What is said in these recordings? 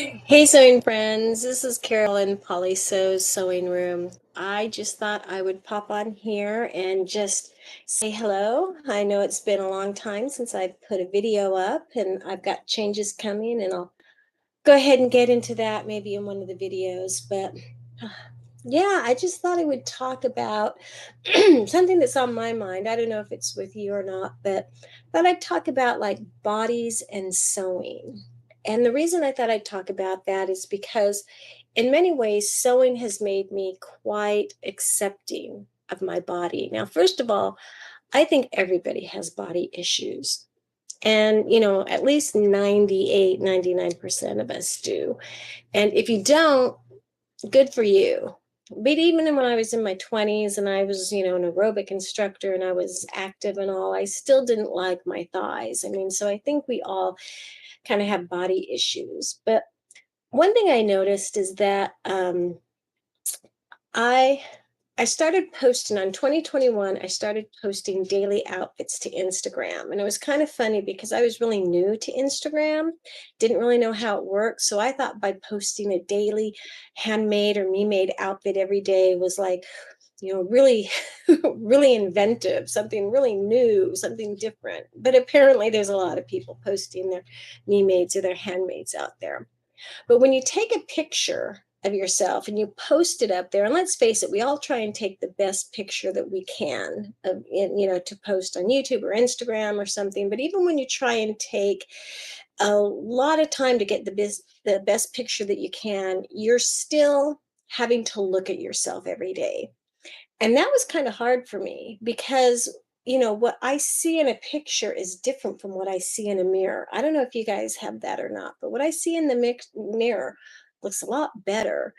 Hey, sewing friends. This is Carolyn Polly Sew's Sewing Room. I just thought I would pop on here and just say hello. I know it's been a long time since I've put a video up, and I've got changes coming, and I'll go ahead and get into that maybe in one of the videos. But yeah, I just thought I would talk about something that's on my mind. I don't know if it's with you or not, but thought I'd talk about like bodies and sewing. And the reason I thought I'd talk about that is because, in many ways, sewing has made me quite accepting of my body. Now, first of all, I think everybody has body issues. And, at least 98, 99% of us do. And if you don't, good for you. But even when I was in my 20s and I was, an aerobic instructor and I was active and all, I still didn't like my thighs. I mean, so I think we all kind of have body issues. But one thing I noticed is that I I started posting on 2021. I started posting daily outfits to Instagram. And it was kind of funny because I was really new to Instagram, didn't really know how it worked. So I thought by posting a daily handmade or me-made outfit every day was like, really, really inventive, something really new, something different. But apparently there's a lot of people posting their me-mades or their handmaids out there. But when you take a picture of yourself and you post it up there, and let's face it, we all try and take the best picture that we can, to post on YouTube or Instagram or something. But even when you try and take a lot of time to get the best picture that you can, you're still having to look at yourself every day. And that was kind of hard for me because what I see in a picture is different from what I see in a mirror. I don't know if you guys have that or not, but what I see in the mirror looks a lot better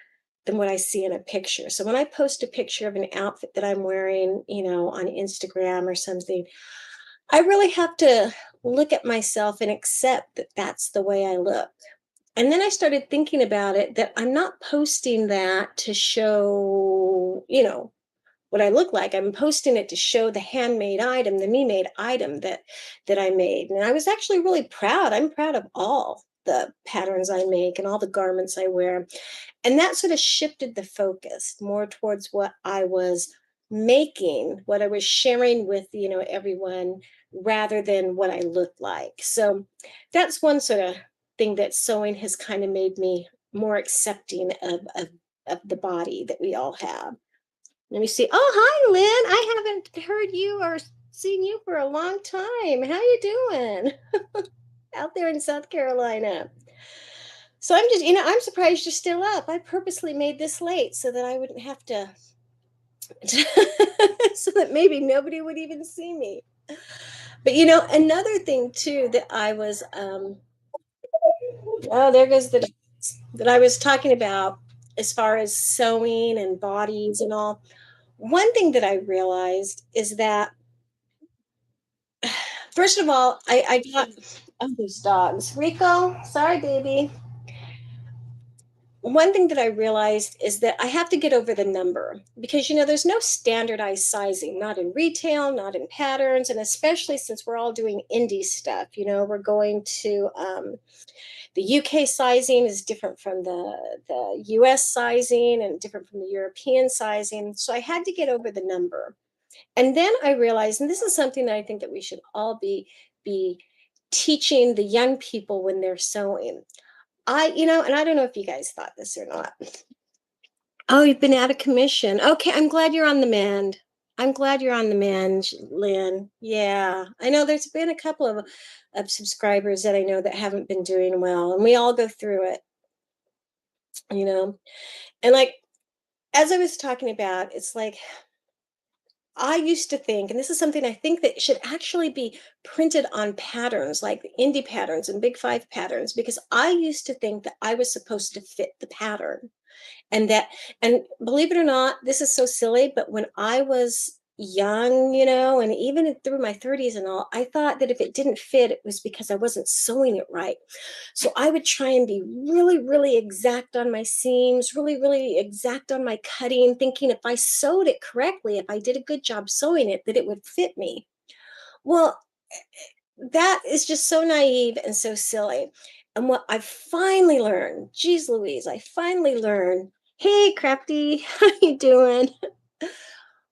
than what I see in a picture. So when I post a picture of an outfit that I'm wearing, on Instagram or something, I really have to look at myself and accept that that's the way I look. And then I started thinking about it, that I'm not posting that to show, what I look like. I'm posting it to show the handmade item, the me-made item that I made. And I was actually really proud. I'm proud of all the patterns I make and all the garments I wear. And that sort of shifted the focus more towards what I was making, what I was sharing with, everyone, rather than what I looked like. So that's one sort of thing that sewing has kind of made me more accepting of the body that we all have. Let me see. Oh, hi, Lynn. I haven't heard you or seen you for a long time. How you doing out there in South Carolina? So I'm just, I'm surprised you're still up. I purposely made this late so that I wouldn't have to, so that maybe nobody would even see me. But another thing too that I was, oh, there goes the that I was talking about as far as sewing and bodies and all. One thing that I realized is that, first of all, I got, oh, these dogs. Rico, sorry, baby. One thing that I realized is that I have to get over the number because, there's no standardized sizing, not in retail, not in patterns. And especially since we're all doing indie stuff, we're going to, the UK sizing is different from the US sizing and different from the European sizing. So I had to get over the number. And then I realized, and this is something that I think that we should all be teaching the young people when they're sewing. And I don't know if you guys thought this or not. Oh, you've been out of commission. Okay, I'm glad you're on the mend. I'm glad you're on the mend, Lynn. Yeah, I know there's been a couple of subscribers that I know that haven't been doing well, and we all go through it, you know. And like as I was talking about, it's like I used to think, and this is something I think that should actually be printed on patterns, like the indie patterns and Big Five patterns, because I used to think that I was supposed to fit the pattern. And believe it or not, this is so silly, but when I was young, and even through my 30s and all, I thought that if it didn't fit, it was because I wasn't sewing it right. So I would try and be really, really exact on my seams, really, really exact on my cutting, thinking if I sewed it correctly, if I did a good job sewing it, that it would fit me. Well, that is just so naive and so silly. And what I finally learned, geez Louise, I finally learned, hey Crafty, how you doing?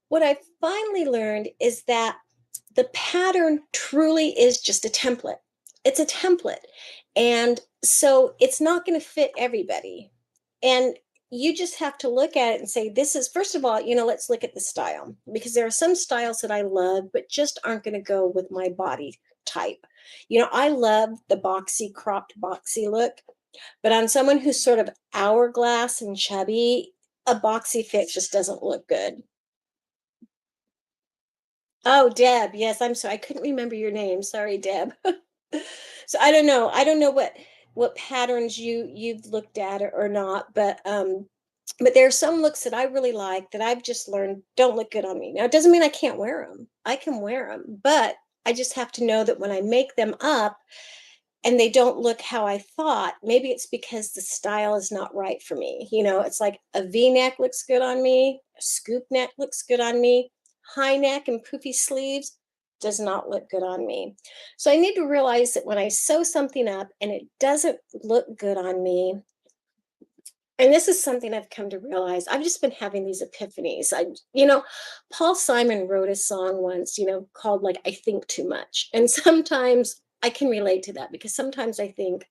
What I finally learned is that the pattern truly is just a template. It's a template. And so it's not going to fit everybody. And you just have to look at it and say, this is, first of all, let's look at the style, because there are some styles that I love, but just aren't going to go with my body type. I love the boxy, cropped, boxy look, but on someone who's sort of hourglass and chubby, a boxy fit just doesn't look good. Oh, Deb. Yes, I'm sorry. I couldn't remember your name. Sorry, Deb. So I don't know. I don't know what patterns you've looked at or not, but there are some looks that I really like that I've just learned don't look good on me. Now, it doesn't mean I can't wear them. I can wear them, but I just have to know that when I make them up and they don't look how I thought, maybe it's because the style is not right for me. It's like a V-neck looks good on me, a scoop neck looks good on me, high neck and poofy sleeves does not look good on me. So I need to realize that when I sew something up and it doesn't look good on me, and this is something I've come to realize. I've just been having these epiphanies. Paul Simon wrote a song once, called like I Think Too Much. And sometimes I can relate to that because sometimes I think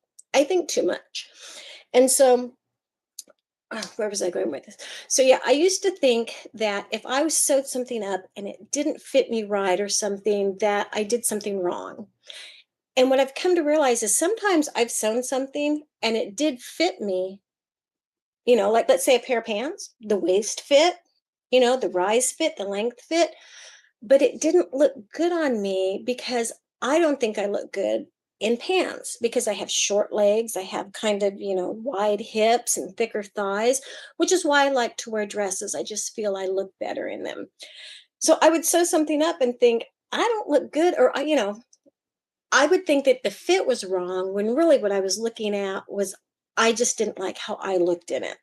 too much. And so where was I going with this? So yeah, I used to think that if I was sewed something up and it didn't fit me right or something, that I did something wrong. And what I've come to realize is sometimes I've sewn something and it did fit me, like let's say a pair of pants, the waist fit, the rise fit, the length fit, but it didn't look good on me because I don't think I look good in pants because I have short legs. I have kind of, wide hips and thicker thighs, which is why I like to wear dresses. I just feel I look better in them. So I would sew something up and think, I don't look good, or, I would think that the fit was wrong when really what I was looking at was I just didn't like how I looked in it.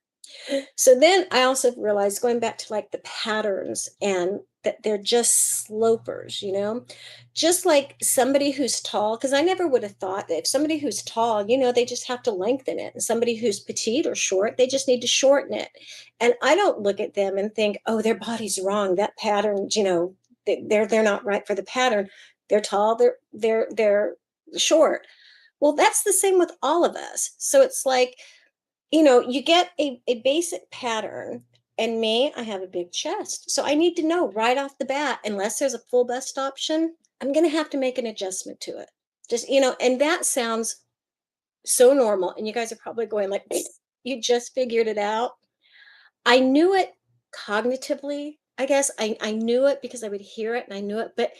So then I also realized going back to like the patterns and that they're just slopers, just like somebody who's tall, because I never would have thought that if somebody who's tall, they just have to lengthen it. And somebody who's petite or short, they just need to shorten it. And I don't look at them and think, oh, their body's wrong. That pattern, they're not right for the pattern. They're tall, they're short. Well, that's the same with all of us. So it's like, you get a basic pattern. And me, I have a big chest. So I need to know right off the bat, unless there's a full bust option, I'm going to have to make an adjustment to it. Just, and that sounds so normal. And you guys are probably going like, you just figured it out. I knew it cognitively, I guess. I knew it because I would hear it and I knew it, but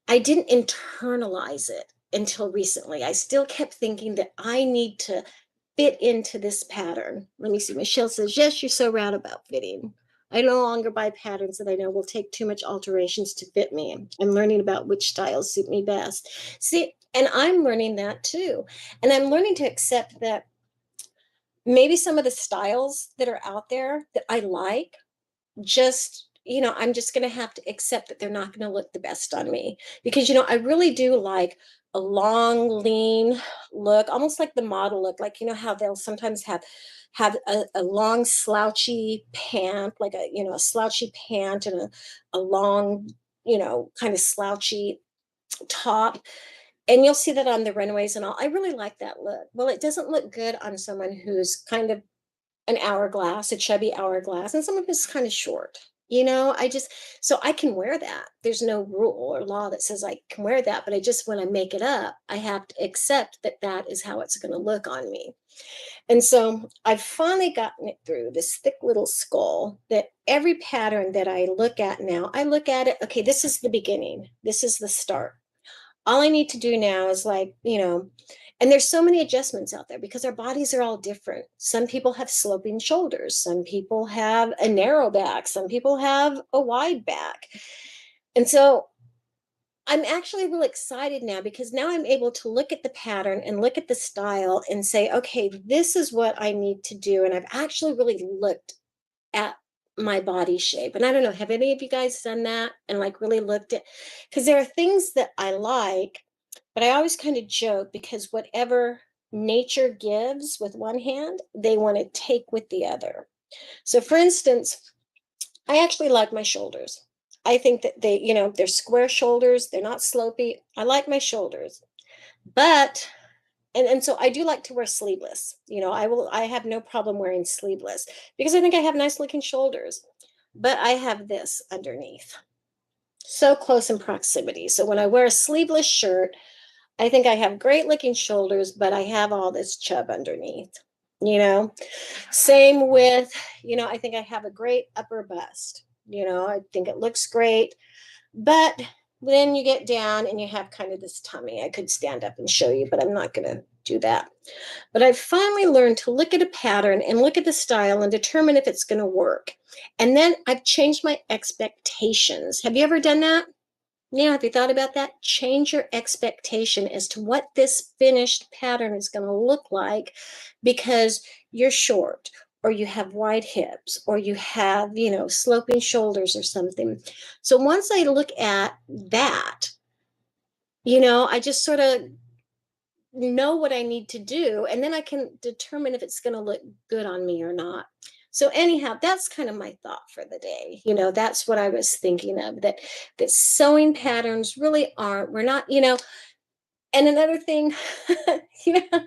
I didn't internalize it until recently. I still kept thinking that I need to fit into this pattern. Let me see. Michelle says, yes, you're so right about fitting. I no longer buy patterns that I know will take too much alterations to fit me. I'm learning about which styles suit me best. See, and I'm learning that too. And I'm learning to accept that maybe some of the styles that are out there that I like, just I'm just going to have to accept that they're not going to look the best on me, because I really do like a long lean look, almost like the model look, like how they'll sometimes have a long slouchy pant, like a slouchy pant and a long kind of slouchy top, and you'll see that on the runways and all. I really like that look. Well, it doesn't look good on someone who's kind of an hourglass, a chubby hourglass, and someone who's kind of short. I just, so I can wear that. There's no rule or law that says I can wear that, but I just, when I make it up, I have to accept that that is how it's going to look on me. And so I've finally gotten it through this thick little skull that every pattern that I look at now, I look at it, okay, this is the beginning, this is the start. All I need to do now is like, and there's so many adjustments out there because our bodies are all different. Some people have sloping shoulders, some people have a narrow back, some people have a wide back. And so I'm actually really excited now because now I'm able to look at the pattern and look at the style and say, okay, this is what I need to do. And I've actually really looked at my body shape. And I don't know, have any of you guys done that and like really looked at, because there are things that I like, but I always kind of joke because whatever nature gives with one hand, they want to take with the other. So, for instance, I actually like my shoulders. I think that they're square shoulders, they're not slopey. I like my shoulders. But and so I do like to wear sleeveless. I have no problem wearing sleeveless because I think I have nice looking shoulders. But I have this underneath. So close in proximity. So when I wear a sleeveless shirt, I think I have great looking shoulders, but I have all this chub underneath. You know, same with, I think I have a great upper bust. I think it looks great. But then you get down and you have kind of this tummy. I could stand up and show you, but I'm not going to do that. But I've finally learned to look at a pattern and look at the style and determine if it's going to work. And then I've changed my expectations. Have you ever done that? Yeah, have you thought about that? Change your expectation as to what this finished pattern is going to look like because you're short or you have wide hips or you have, sloping shoulders or something. So once I look at that, I just sort of know what I need to do, and then I can determine if it's going to look good on me or not. So anyhow, that's kind of my thought for the day. That's what I was thinking of, that sewing patterns really aren't, we're not, and another thing, you know,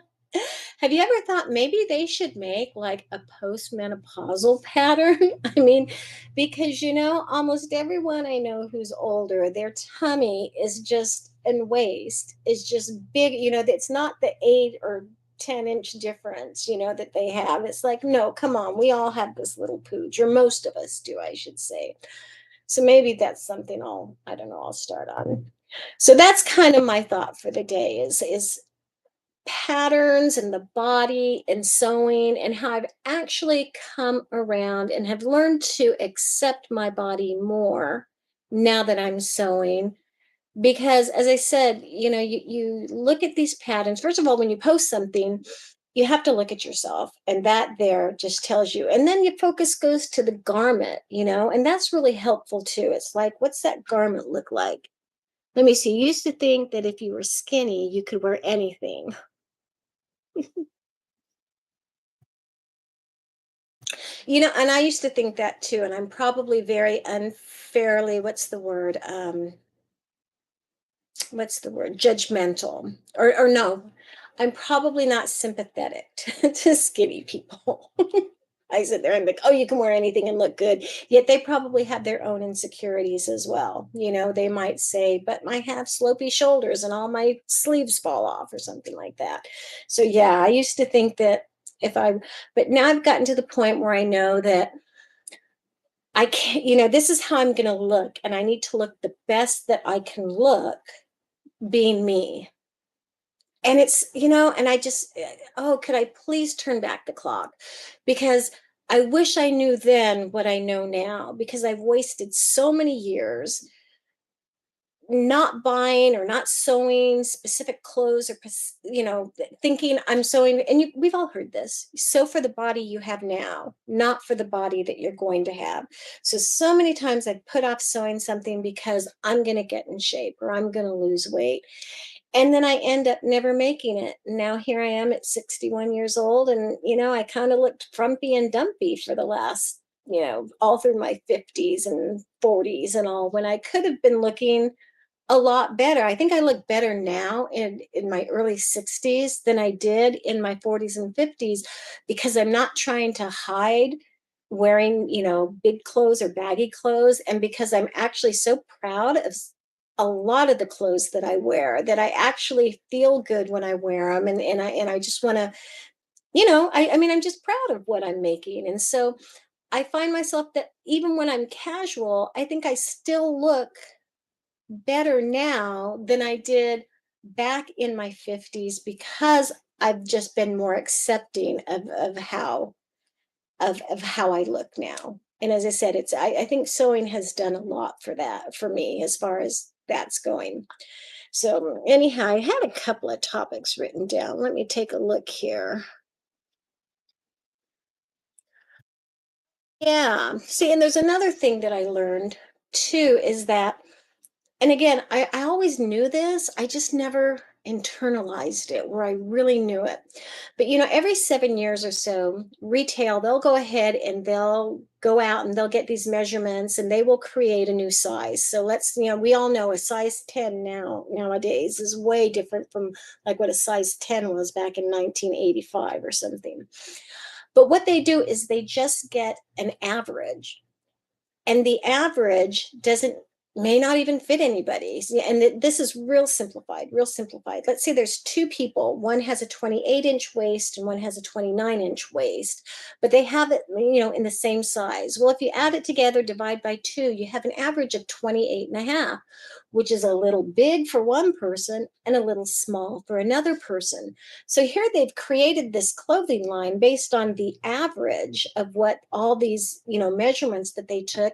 have you ever thought maybe they should make like a postmenopausal pattern? I mean, because almost everyone I know who's older, their tummy is just and waist is just big. It's not the 8 or 10 inch difference, that they have. It's like, no, come on, we all have this little pooch, or most of us do, I should say. So maybe that's something I don't know, I'll start on. So that's kind of my thought for the day is patterns and the body and sewing and how I've actually come around and have learned to accept my body more now that I'm sewing. Because as I said, you look at these patterns. First of all, when you post something, you have to look at yourself, and that there just tells you. And then your focus goes to the garment, and that's really helpful too. It's like, what's that garment look like? Let me see. You used to think that if you were skinny, you could wear anything. And I used to think that too. And I'm probably very unfairly, what's the word? Judgmental. Or no, I'm probably not sympathetic to skinny people. I sit there and like, oh, you can wear anything and look good. Yet they probably have their own insecurities as well. They might say, but I have slopey shoulders and all my sleeves fall off or something like that. So yeah, I used to think that but now I've gotten to the point where I know that I can't, this is how I'm going to look. And I need to look the best that I can look being me. And and I just, oh, could I please turn back the clock? Because I wish I knew then what I know now, because I've wasted so many years not buying or not sewing specific clothes or thinking I'm sewing. And we've all heard this: sew for the body you have now, not for the body that you're going to have. So many times I've put off sewing something because I'm going to get in shape or I'm going to lose weight, and then I end up never making it. Now here I am at 61 years old, and I kind of looked frumpy and dumpy for the last, all through my 50s and 40s and all, when I could have been looking a lot better. I think I look better now in my early 60s than I did in my 40s and 50s, because I'm not trying to hide wearing, big clothes or baggy clothes, and because I'm actually so proud of a lot of the clothes that I wear, that I actually feel good when I wear them, and I just want to, I mean, I'm just proud of what I'm making. And so I find myself that even when I'm casual, I think I still look better now than I did back in my 50s, because I've just been more accepting of how I look now. And as I said, I think sewing has done a lot for that for me as far as that's going. So anyhow, I had a couple of topics written down. Let me take a look here. Yeah. See, and there's another thing that I learned too, is that, and again, I always knew this, I just never internalized it, where I really knew it. But every 7 years or so, retail, they'll go ahead and they'll go out and they'll get these measurements and they will create a new size. So we all know a size 10 nowadays is way different from like what a size 10 was back in 1985 or something. But what they do is they just get an average, and the average doesn't may not even fit anybody. And this is real simplified. Let's say there's two people. One has a 28-inch waist and one has a 29-inch waist, but they have it, in the same size. Well, if you add it together, divide by two, you have an average of 28 and a half, which is a little big for one person and a little small for another person. So here they've created this clothing line based on the average of what all these, measurements that they took.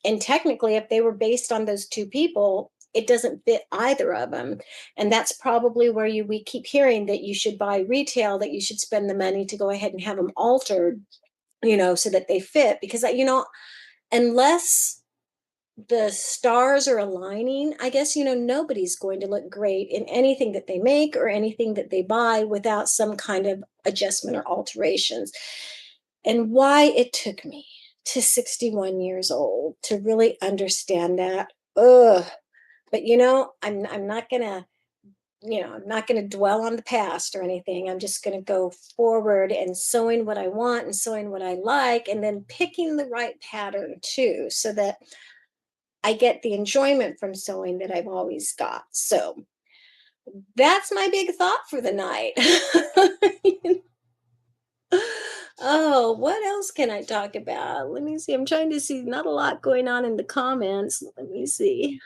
And technically, if they were based on those two people, it doesn't fit either of them. And that's probably where we keep hearing that you should buy retail, that you should spend the money to go ahead and have them altered, so that they fit. Because, unless the stars are aligning, I guess, nobody's going to look great in anything that they make or anything that they buy without some kind of adjustment or alterations. And why it took me to 61 years old to really understand that. Ugh. But I'm not gonna, I'm not gonna dwell on the past or anything. I'm just gonna go forward and sewing what I want and sewing what I like, and then picking the right pattern too, so that I get the enjoyment from sewing that I've always got. So that's my big thought for the night. Oh, what else can I talk about? Let me see. I'm trying to see. Not a lot going on in the comments. Let me see.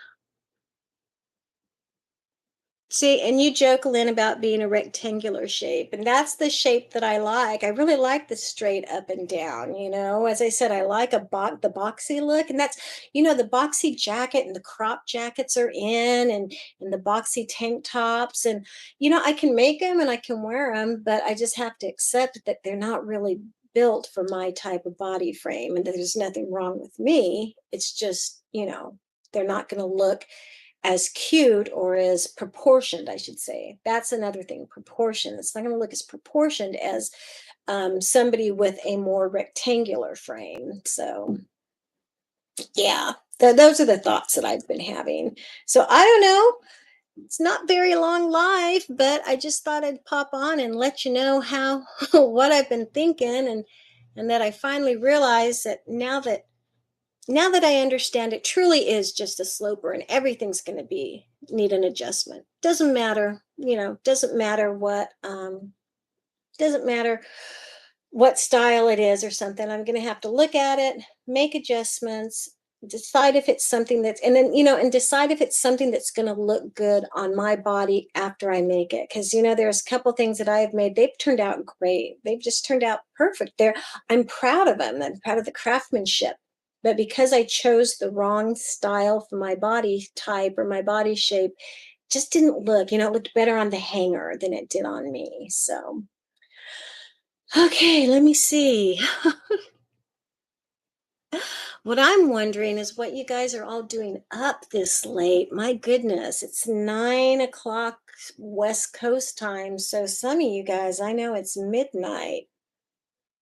See, and you joke, Lynn, about being a rectangular shape, and that's the shape that I like. I really like the straight up and down. As I said, I like the boxy look, and that's the boxy jacket and the crop jackets are in, and the boxy tank tops, and I can make them and I can wear them, but I just have to accept that they're not really built for my type of body frame, and that there's nothing wrong with me. It's just they're not going to look as cute or as proportioned, I should say. That's another thing, proportion. It's not going to look as proportioned as somebody with a more rectangular frame. So, yeah, those are the thoughts that I've been having. So, I don't know. It's not very long live, but I just thought I'd pop on and let you know how what I've been thinking, and that I finally realized that now that I understand it truly is just a sloper, and everything's going to need an adjustment. Doesn't matter, doesn't matter what style it is or something. I'm going to have to look at it, make adjustments, decide if it's something that's, and then, and decide if it's something that's going to look good on my body after I make it. Cause there's a couple things that I have made. They've turned out great. They've just turned out perfect. I'm proud of them. I'm proud of the craftsmanship. But because I chose the wrong style for my body type or my body shape, just didn't look, it looked better on the hanger than it did on me. So, okay, let me see. What I'm wondering is what you guys are all doing up this late. My goodness, it's 9 o'clock West Coast time. So some of you guys, I know it's midnight.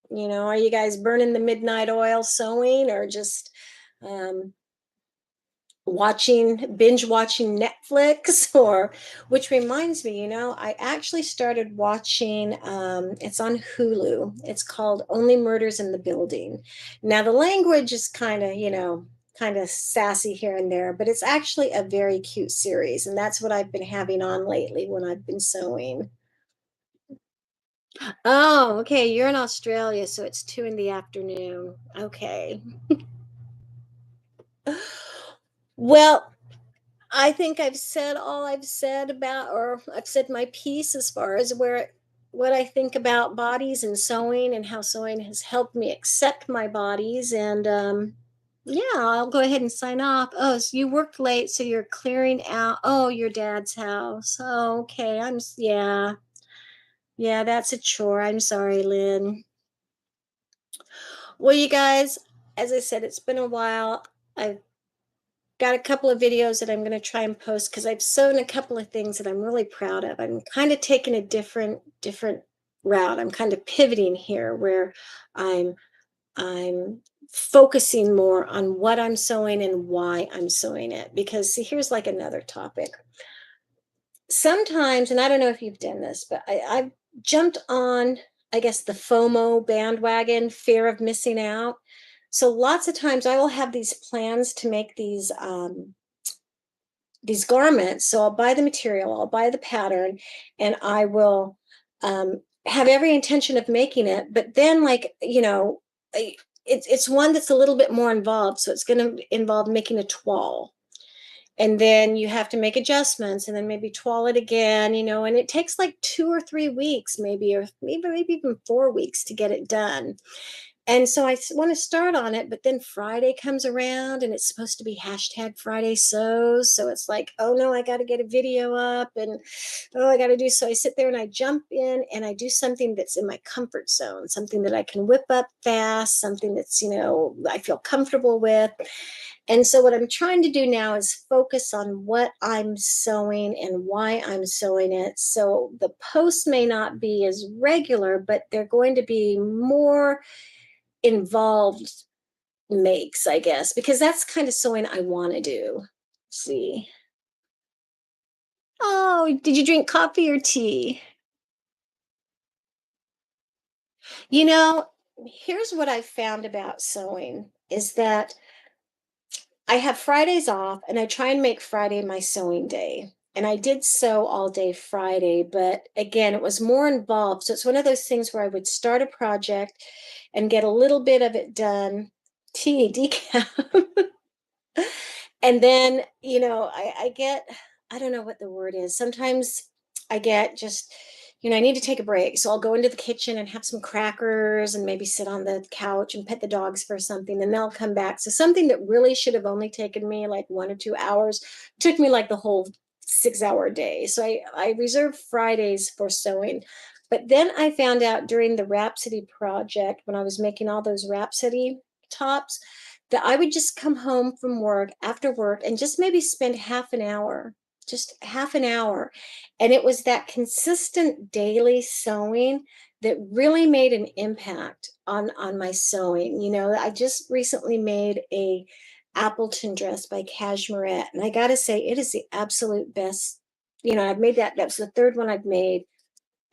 Are you guys burning the midnight oil sewing, or just um, binge watching Netflix? Or, which reminds me, I actually started watching, it's on Hulu. It's called Only Murders in the Building. Now the language is kind of sassy here and there, but it's actually a very cute series, and that's what I've been having on lately when I've been sewing. Oh, okay, you're in Australia, so it's 2 in the afternoon. Okay. Well, I think I've said all I've said about, or I've said my piece as far as what I think about bodies and sewing, and how sewing has helped me accept my bodies. And yeah, I'll go ahead and sign off. Oh, so you worked late, so you're clearing out. Oh, your dad's house. Oh, okay. Yeah, yeah, that's a chore. I'm sorry, Lynn. Well, you guys, as I said, it's been a while. I got a couple of videos that I'm going to try and post because I've sewn a couple of things that I'm really proud of. I'm kind of taking a different route. I'm kind of pivoting here where I'm I'm focusing more on what I'm sewing and why I'm sewing it. Because see, here's like another topic. Sometimes, and I don't know if you've done this, but I've jumped on, I guess, the FOMO bandwagon, fear of missing out. So lots of times I will have these plans to make these garments. So I'll buy the material, I'll buy the pattern, and I will have every intention of making it. But then, like, it's one that's a little bit more involved. So it's going to involve making a toile, and then you have to make adjustments, and then maybe toile it again, and it takes like 2 or 3 weeks, maybe, or maybe even 4 weeks to get it done. And so I want to start on it, but then Friday comes around and it's supposed to be hashtag Friday sews. So it's like, oh no, I got to get a video up, and oh, I got to do. So I sit there and I jump in and I do something that's in my comfort zone, something that I can whip up fast, something that's, I feel comfortable with. And so what I'm trying to do now is focus on what I'm sewing and why I'm sewing it. So the posts may not be as regular, but they're going to be more involved makes, I guess, because that's kind of sewing I want to do. See. Oh, did you drink coffee or tea? You know, Here's what I've found about sewing is that I have Fridays off and I try and make Friday my sewing day. And I did sew all day Friday, but again, it was more involved. So it's one of those things where I would start a project and get a little bit of it done. Tea, decaf. And then, I get, I don't know what the word is. Sometimes I get just, I need to take a break. So I'll go into the kitchen and have some crackers and maybe sit on the couch and pet the dogs for something. And they'll come back. So something that really should have only taken me like 1 or 2 hours took me like the whole 6 hour day. So I reserve Fridays for sewing. But then I found out during the Rhapsody project when I was making all those Rhapsody tops that I would just come home from work after work and just maybe spend half an hour, just half an hour. And it was that consistent daily sewing that really made an impact on my sewing. I just recently made a Appleton dress by Cashmerette, and I got to say it is the absolute best. I've made that's the third one I've made,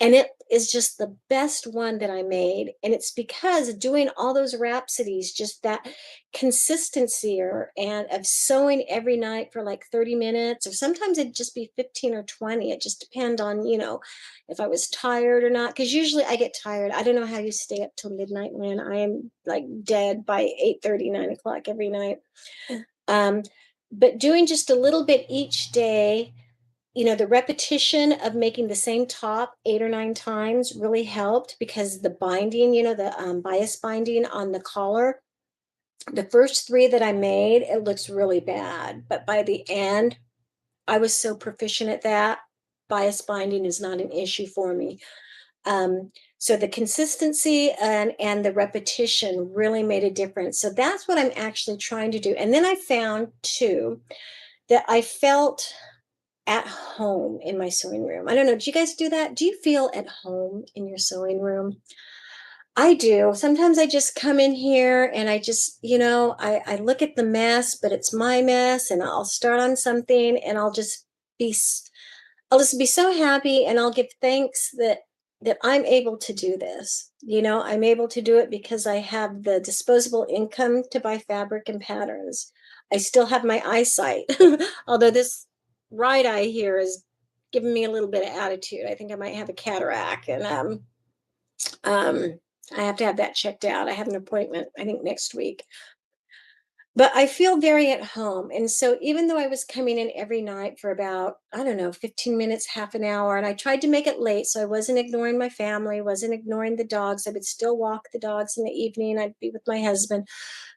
and it is just the best one that I made. And it's because doing all those rhapsodies, just that consistency and of sewing every night for like 30 minutes, or sometimes it'd just be 15 or 20. It just depend on, if I was tired or not. Because usually I get tired. I don't know how you stay up till midnight when I am like dead by 8:30, 9 o'clock every night. Um, but doing just a little bit each day, the repetition of making the same top 8 or 9 times really helped because the binding, the bias binding on the collar, the first three that I made, it looks really bad. But by the end, I was so proficient at that. Bias binding is not an issue for me. So the consistency and the repetition really made a difference. So that's what I'm actually trying to do. And then I found too that I felt at home in my sewing room. I don't know. Do you guys do that? Do you feel at home in your sewing room? I do. Sometimes I just come in here and I just, I look at the mess, but it's my mess, and I'll start on something and be, s- I'll just be so happy, and I'll give thanks that I'm able to do this. I'm able to do it because I have the disposable income to buy fabric and patterns. I still have my eyesight, although this right eye here is giving me a little bit of attitude. I think I might have a cataract, and um, I have to have that checked out. I have an appointment, I think, next week. But I feel very at home. And so even though I was coming in every night for about, I don't know, 15 minutes, half an hour, and I tried to make it late, so I wasn't ignoring my family, wasn't ignoring the dogs. I would still walk the dogs in the evening. I'd be with my husband.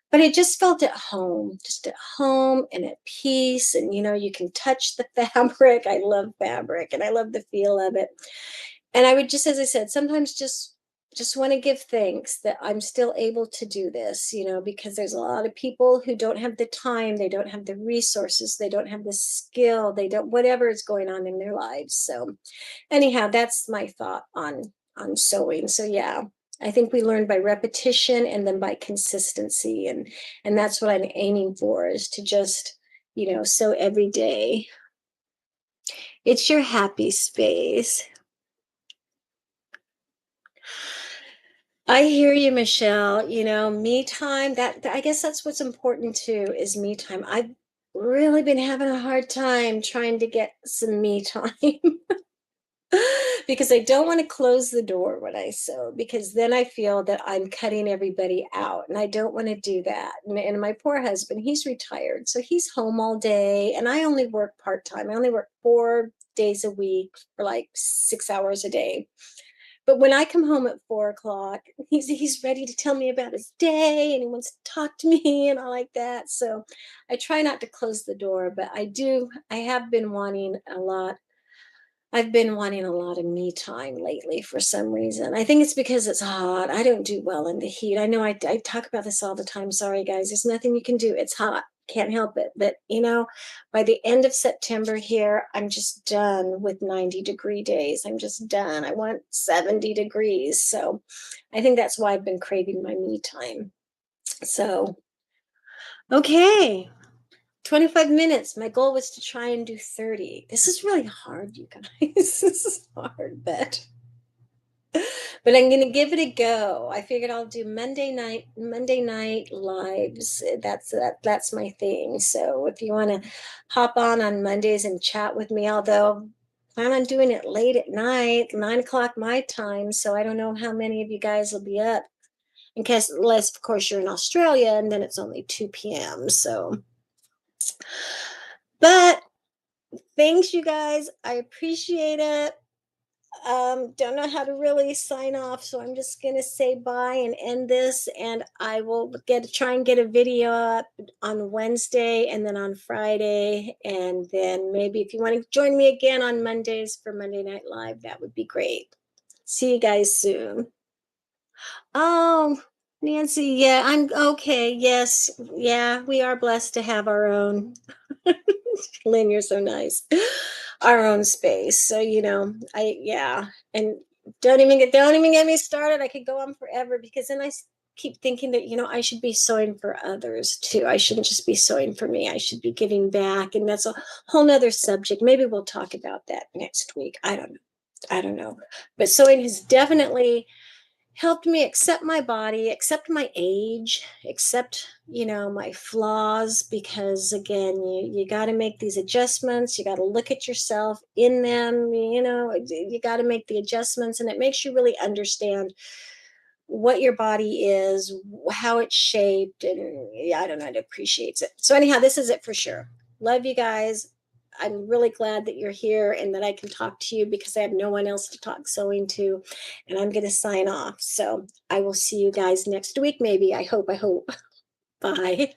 But it just felt at home, just at home and at peace. And you can touch the fabric. I love fabric and I love the feel of it. And I would just, as I said, sometimes just just want to give thanks that I'm still able to do this, because there's a lot of people who don't have the time, they don't have the resources, they don't have the skill, they don't, whatever is going on in their lives. So anyhow, that's my thought on sewing. So yeah, I think we learn by repetition and then by consistency, and that's what I'm aiming for, is to just, sew every day. It's your happy space. I hear you, Michelle. Me time, I guess that's what's important too, is me time. I've really been having a hard time trying to get some me time because I don't want to close the door when I sew, because then I feel that I'm cutting everybody out, and I don't want to do that. And my poor husband, he's retired, so he's home all day, and I only work part-time. I only work 4 days a week for like 6 hours a day. But when I come home at 4 o'clock, he's ready to tell me about his day, and he wants to talk to me and all like that. So I try not to close the door, but I have been wanting a lot. I've been wanting a lot of me time lately for some reason. I think it's because it's hot. I don't do well in the heat. I know I talk about this all the time. Sorry, guys. There's nothing you can do. It's hot. Can't help it. But, by the end of September here, I'm just done with 90-degree days. I'm just done. I want 70 degrees. So I think that's why I've been craving my me time. So, okay. 25 minutes. My goal was to try and do 30. This is really hard, you guys. This is hard, but I'm gonna give it a go. I figured I'll do Monday night lives. That's my thing. So if you want to hop on Mondays and chat with me, although I plan on doing it late at night, 9 o'clock my time. So I don't know how many of you guys will be up. In case, unless of course you're in Australia, and then it's only 2 p.m. So, but thanks, you guys. I appreciate it. Don't know how to really sign off, so I'm just gonna say bye and end this, and I will try and get a video up on Wednesday and then on Friday, and then maybe if you want to join me again on Mondays for Monday Night Live, that would be great. See you guys soon. Oh, Nancy, yeah, I'm okay. Yes, yeah, we are blessed to have our own. Lynn, you're so nice. Our own space. So, yeah. And don't even get me started. I could go on forever, because then I keep thinking that, I should be sewing for others too. I shouldn't just be sewing for me. I should be giving back. And that's a whole nother subject. Maybe we'll talk about that next week. I don't know. I don't know. But sewing has definitely helped me accept my body, accept my age, accept, my flaws, because again, you got to make these adjustments. You got to look at yourself in them, you got to make the adjustments, and it makes you really understand what your body is, how it's shaped, and yeah, I don't know, it appreciates it. So anyhow, this is it for sure. Love you guys. I'm really glad that you're here and that I can talk to you, because I have no one else to talk sewing to, and I'm going to sign off. So I will see you guys next week, maybe. I hope. Bye.